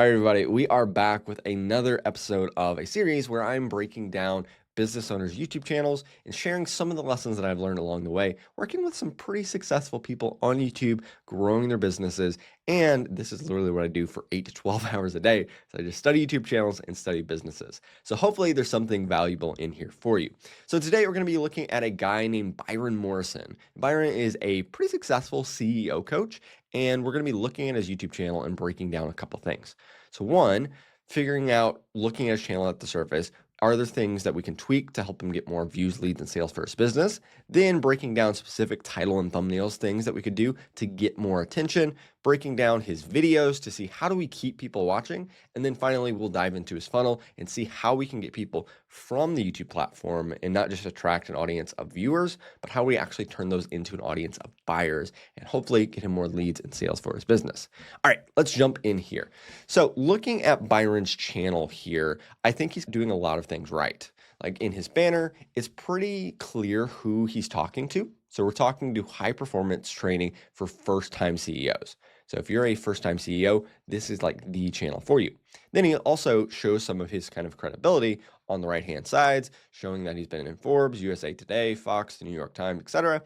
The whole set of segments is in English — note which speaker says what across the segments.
Speaker 1: All right, everybody, we are back with another episode of a series where I'm breaking down business owners' YouTube channels and sharing some of the lessons that I've learned along the way, working with some pretty successful people on YouTube, growing their businesses. And this is literally what I do for 8 to 12 hours a day. So I just study YouTube channels and study businesses. So hopefully there's something valuable in here for you. So today we're going to be looking at a guy named Byron Morrison. Byron is a pretty successful CEO coach, and we're going to be looking at his YouTube channel and breaking down a couple things. So one, figuring out, looking at his channel at the surface, are there things that we can tweak to help him get more views, leads, and sales for his business? Then breaking down specific title and thumbnails, things that we could do to get more attention, breaking down his videos to see how do we keep people watching, and then finally we'll dive into his funnel and see how we can get people from the YouTube platform and not just attract an audience of viewers, but how we actually turn those into an audience of buyers and hopefully get him more leads and sales for his business. All right, let's jump in here. So looking at Byron's channel here, I think he's doing a lot of things right. Like in his banner, it's pretty clear who he's talking to. So we're talking to high performance training for first-time CEOs. So if you're a first-time CEO, this is like the channel for you. Then he also shows some of his kind of credibility on the right-hand sides, showing that he's been in Forbes, USA Today, Fox, the New York Times, etc.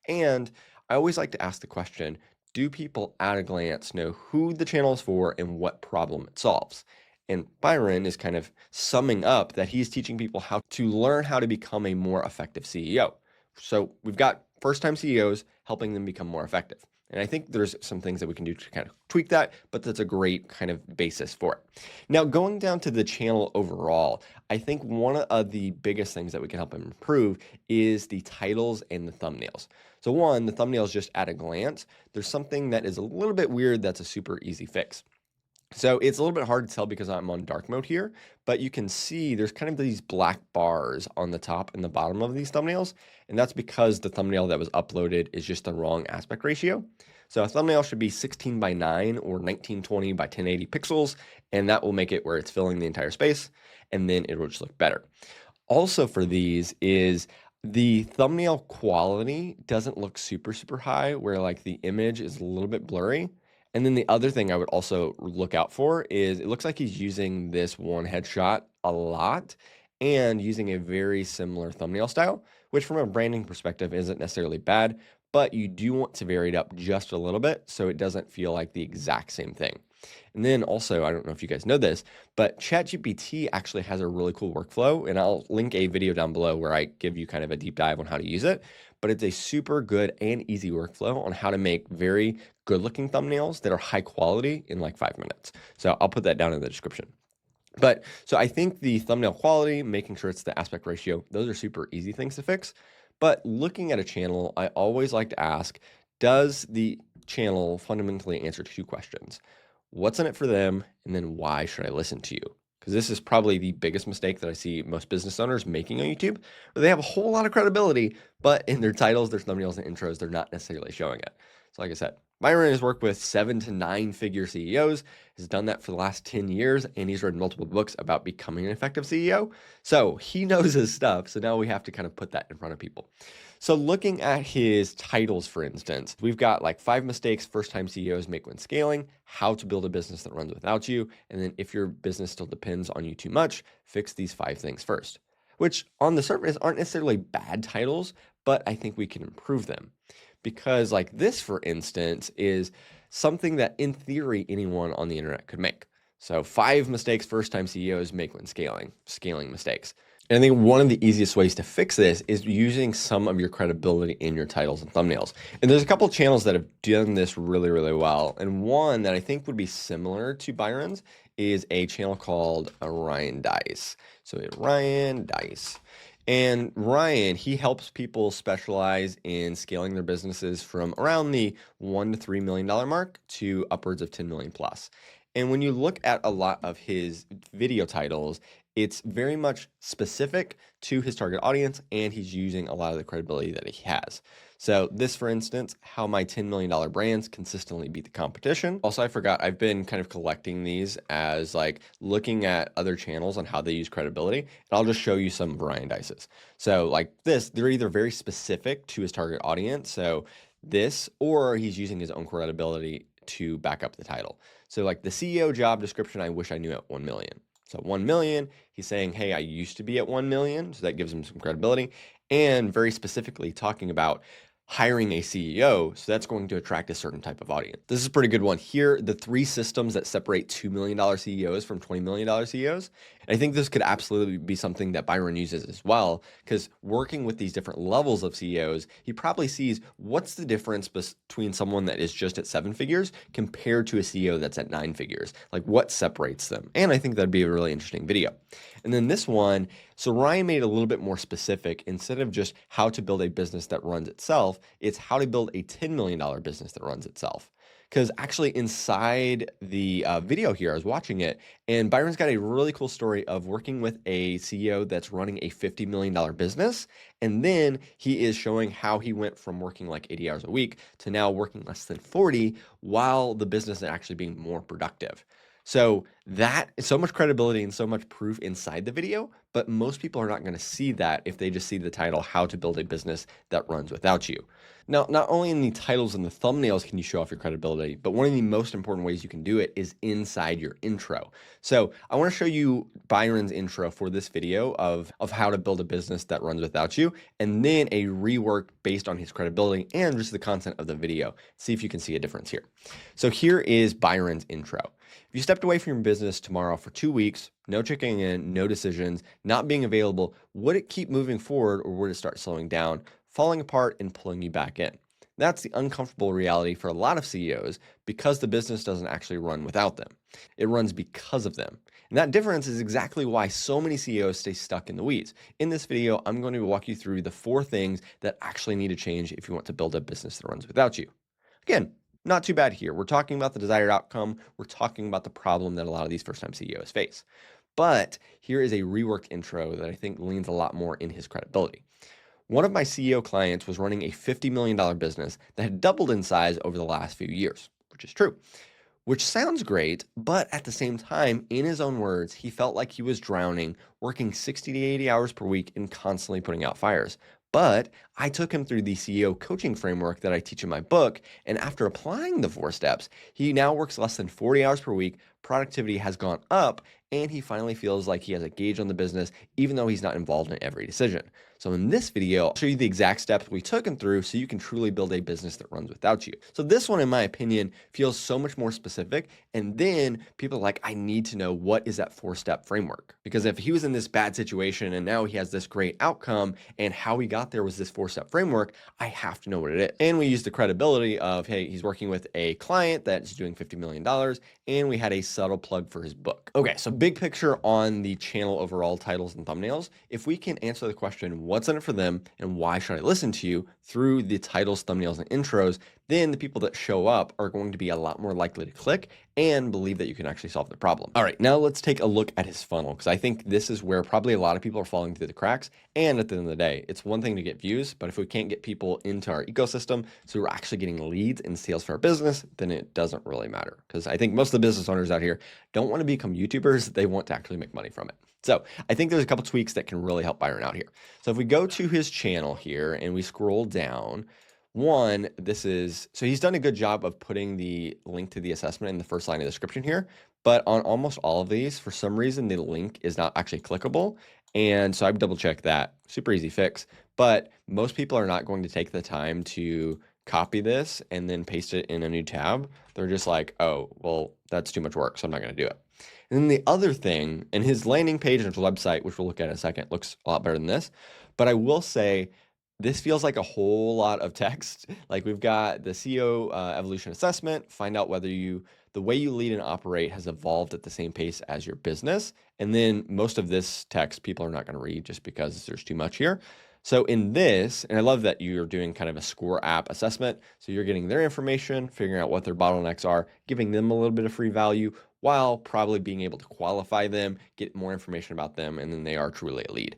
Speaker 1: And I always like to ask the question, do people at a glance know who the channel is for and what problem it solves? And Byron is kind of summing up that he's teaching people how to learn how to become a more effective CEO. So we've got first-time CEOs helping them become more effective. And I think there's some things that we can do to kind of tweak that, but that's a great kind of basis for it. Now, going down to the channel overall, I think one of the biggest things that we can help him improve is the titles and the thumbnails. So one, the thumbnails just at a glance, there's something that is a little bit weird that's a super easy fix. So it's a little bit hard to tell because I'm on dark mode here, but you can see there's kind of these black bars on the top and the bottom of these thumbnails, and that's because the thumbnail that was uploaded is just the wrong aspect ratio. So a thumbnail should be 16 by 9 or 1920 by 1080 pixels, and that will make it where it's filling the entire space, and then it will just look better. Also for these is the thumbnail quality doesn't look super, super high, where like the image is a little bit blurry. And then the other thing I would also look out for is it looks like he's using this one headshot a lot and using a very similar thumbnail style, which from a branding perspective isn't necessarily bad, but you do want to vary it up just a little bit so it doesn't feel like the exact same thing. And then also, I don't know if you guys know this, but ChatGPT actually has a really cool workflow, and I'll link a video down below where I give you kind of a deep dive on how to use it. But it's a super good and easy workflow on how to make very good looking thumbnails that are high quality in like 5 minutes. So I'll put that down in the description. But so I think the thumbnail quality, making sure it's the aspect ratio, those are super easy things to fix. But looking at a channel, I always like to ask, does the channel fundamentally answer two questions? What's in it for them? And then why should I listen to you? Because this is probably the biggest mistake that I see most business owners making on YouTube, where they have a whole lot of credibility, but in their titles, their thumbnails, and intros, they're not necessarily showing it. So like I said, Byron has worked with 7 to 9 figure CEOs, has done that for the last 10 years, and he's written multiple books about becoming an effective CEO. So he knows his stuff. So now we have to kind of put that in front of people. So looking at his titles, for instance, we've got like 5 mistakes first-time CEOs make when scaling, how to build a business that runs without you, and then if your business still depends on you too much, fix these 5 things first, which on the surface aren't necessarily bad titles, but I think we can improve them. Because like this, for instance, is something that in theory anyone on the internet could make. So 5 mistakes first-time CEOs make when scaling mistakes. And I think one of the easiest ways to fix this is using some of your credibility in your titles and thumbnails. And there's a couple of channels that have done this really, really well. And one that I think would be similar to Byron's is a channel called Ryan Dice. So Ryan Dice. And Ryan, he helps people specialize in scaling their businesses from around the $1 to $3 million mark to upwards of 10 million plus. And when you look at a lot of his video titles, it's very much specific to his target audience, and he's using a lot of the credibility that he has. So this, for instance, how my $10 million brands consistently beat the competition. Also, I forgot, I've been kind of collecting these as like looking at other channels on how they use credibility. And I'll just show you some Ryan Dice's. So like this, they're either very specific to his target audience. So this, or he's using his own credibility to back up the title. So like the CEO job description, I wish I knew at 1 million. So 1 million, he's saying, hey, I used to be at 1 million. So that gives him some credibility. And very specifically talking about hiring a CEO. So that's going to attract a certain type of audience. This is a pretty good one. Here, the 3 systems that separate $2 million CEOs from $20 million CEOs. And I think this could absolutely be something that Byron uses as well, because working with these different levels of CEOs, he probably sees what's the difference between someone that is just at 7 figures compared to a CEO that's at 9 figures. Like what separates them? And I think that'd be a really interesting video. And then this one, so Ryan made it a little bit more specific. Instead of just how to build a business that runs itself, it's how to build a $10 million business that runs itself. Because actually inside the video here, I was watching it, and Byron's got a really cool story of working with a CEO that's running a $50 million business. And then he is showing how he went from working like 80 hours a week to now working less than 40 while the business is actually being more productive. So that is so much credibility and so much proof inside the video, but most people are not going to see that if they just see the title, How to Build a Business That Runs Without You. Now, not only in the titles and the thumbnails can you show off your credibility, but one of the most important ways you can do it is inside your intro. So I want to show you Byron's intro for this video of how to build a business that runs without you, and then a rework based on his credibility and just the content of the video. See if you can see a difference here. So here is Byron's intro. If you stepped away from your business tomorrow for 2 weeks, no checking in, no decisions, not being available, would it keep moving forward or would it start slowing down, falling apart and pulling you back in? That's the uncomfortable reality for a lot of CEOs because the business doesn't actually run without them. It runs because of them. And that difference is exactly why so many CEOs stay stuck in the weeds. In this video, I'm going to walk you through the 4 things that actually need to change if you want to build a business that runs without you. Again, not too bad here. We're talking about the desired outcome. We're talking about the problem that a lot of these first-time CEOs face. But here is a reworked intro that I think leans a lot more in his credibility. One of my CEO clients was running a $50 million business that had doubled in size over the last few years, which is true. Which sounds great, but at the same time, in his own words, he felt like he was drowning, working 60 to 80 hours per week and constantly putting out fires. But I took him through the CEO coaching framework that I teach in my book, and after applying the 4 steps, he now works less than 40 hours per week, productivity has gone up, and he finally feels like he has a gauge on the business, even though he's not involved in every decision. So in this video, I'll show you the exact steps we took him through so you can truly build a business that runs without you. So this one, in my opinion, feels so much more specific. And then people are like, I need to know what is that 4-step framework? Because if he was in this bad situation and now he has this great outcome and how he got there was this 4-step framework, I have to know what it is. And we used the credibility of, hey, he's working with a client that's doing $50 million. And we had a subtle plug for his book. Okay, so big picture on the channel overall, titles and thumbnails. If we can answer the question, what's in it for them and why should I listen to you through the titles, thumbnails, and intros, then the people that show up are going to be a lot more likely to click and believe that you can actually solve the problem. All right, now let's take a look at his funnel, because I think this is where probably a lot of people are falling through the cracks. And at the end of the day, it's one thing to get views, but if we can't get people into our ecosystem, so we're actually getting leads and sales for our business, then it doesn't really matter. Because I think most of the business owners out here don't want to become YouTubers, they want to actually make money from it. So I think there's a couple tweaks that can really help Byron out here. So if we go to his channel here and we scroll down, one, so he's done a good job of putting the link to the assessment in the first line of the description here, but on almost all of these, for some reason, the link is not actually clickable. And so I've double checked that, super easy fix, but most people are not going to take the time to copy this and then paste it in a new tab. They're just like, oh, well, that's too much work, so I'm not going to do it. And then the other thing, and his landing page and his website, which we'll look at in a second, looks a lot better than this. But I will say, this feels like a whole lot of text. Like we've got the CEO evolution assessment, find out whether the way you lead and operate has evolved at the same pace as your business. And then most of this text, people are not going to read just because there's too much here. So in this, and I love that you're doing kind of a score app assessment. So you're getting their information, figuring out what their bottlenecks are, giving them a little bit of free value while probably being able to qualify them, get more information about them, and then they are truly a lead.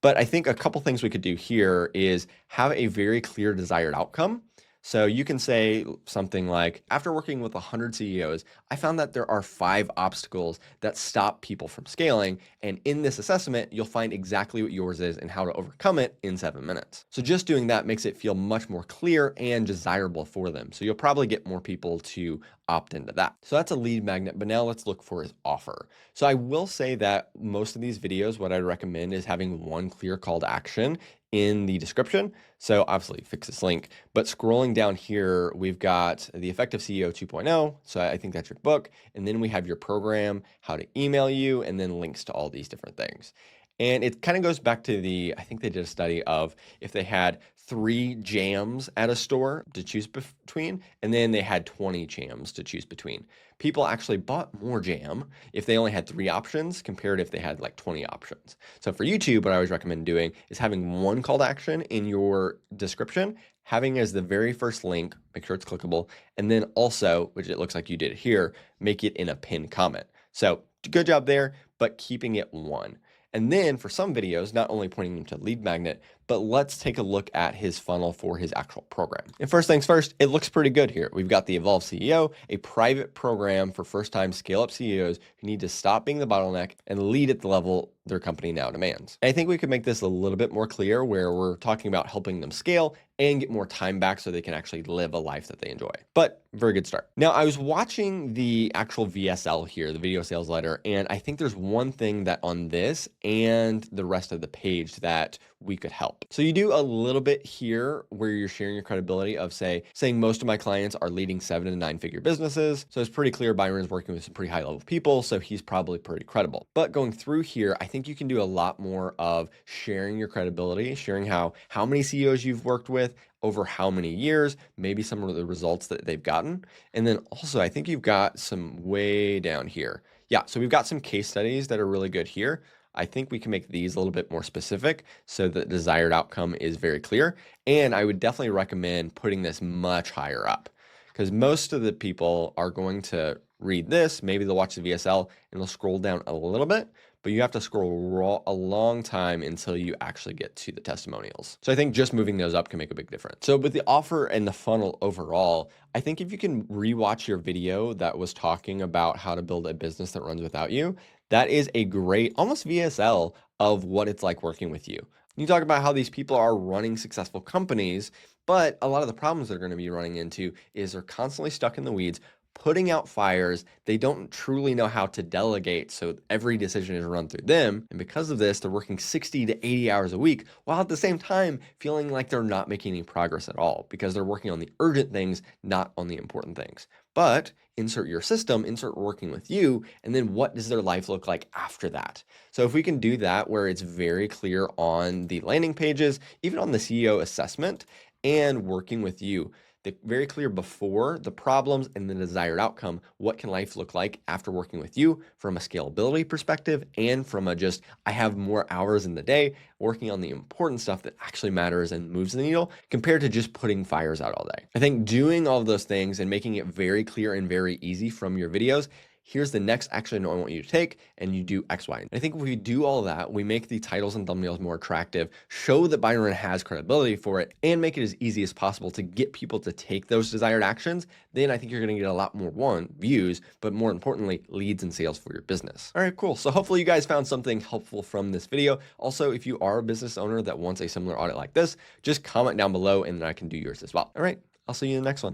Speaker 1: But I think a couple things we could do here is have a very clear desired outcome. So you can say something like, after working with 100 CEOs, I found that there are 5 obstacles that stop people from scaling. And in this assessment, you'll find exactly what yours is and how to overcome it in 7 minutes. So just doing that makes it feel much more clear and desirable for them. So you'll probably get more people to opt into that. So that's a lead magnet, but now let's look for his offer. So I will say that most of these videos, what I'd recommend is having one clear call to action in the description. So obviously fix this link, but scrolling down here, we've got the Effective CEO 2.0. So I think that's your book. And then we have your program, how to email you, and then links to all these different things. And it kind of goes back to I think they did a study of if they had 3 jams at a store to choose between, and then they had 20 jams to choose between. People actually bought more jam if they only had 3 options compared if they had like 20 options. So for YouTube, what I always recommend doing is having one call to action in your description, having as the very first link, make sure it's clickable, and then also, which it looks like you did here, make it in a pinned comment. So good job there, but keeping it one. And then for some videos, not only pointing them to lead magnet, but let's take a look at his funnel for his actual program. And first things first, it looks pretty good here. We've got the Evolve CEO, a private program for first-time scale-up CEOs who need to stop being the bottleneck and lead at the level their company now demands. And I think we could make this a little bit more clear where we're talking about helping them scale and get more time back so they can actually live a life that they enjoy. But very good start. Now, I was watching the actual VSL here, the video sales letter, and I think there's one thing that on this and the rest of the page that we could help. So you do a little bit here where you're sharing your credibility of saying most of my clients are leading 7 to 9 figure businesses. So it's pretty clear Byron's working with some pretty high level people. So he's probably pretty credible. But going through here, I think you can do a lot more of sharing your credibility, sharing how many CEOs you've worked with over how many years, maybe some of the results that they've gotten. And then also, I think you've got some way down here. Yeah, so we've got some case studies that are really good here. I think we can make these a little bit more specific so the desired outcome is very clear. And I would definitely recommend putting this much higher up because most of the people are going to read this, maybe they'll watch the VSL and they'll scroll down a little bit, but you have to scroll a long time until you actually get to the testimonials. So I think just moving those up can make a big difference. So with the offer and the funnel overall, I think if you can rewatch your video that was talking about how to build a business that runs without you, that is a great, almost VSL of what it's like working with you. You talk about how these people are running successful companies, but a lot of the problems they're going to be running into is they're constantly stuck in the weeds, putting out fires. They don't truly know how to delegate, so every decision is run through them. And because of this, they're working 60 to 80 hours a week, while at the same time feeling like they're not making any progress at all because they're working on the urgent things, not on the important things. But insert your system, insert working with you, and then what does their life look like after that? So if we can do that where it's very clear on the landing pages, even on the CEO assessment, and working with you, very clear before the problems and the desired outcome, what can life look like after working with you from a scalability perspective and from I have more hours in the day working on the important stuff that actually matters and moves the needle compared to just putting fires out all day. I think doing all of those things and making it very clear and very easy from your videos, here's the next action I want you to take, and you do X, Y. And I think if we do all that, we make the titles and thumbnails more attractive, show that Byron has credibility for it, and make it as easy as possible to get people to take those desired actions, then I think you're gonna get a lot more, views, but more importantly, leads and sales for your business. All right, cool. So hopefully you guys found something helpful from this video. Also, if you are a business owner that wants a similar audit like this, just comment down below and then I can do yours as well. All right, I'll see you in the next one.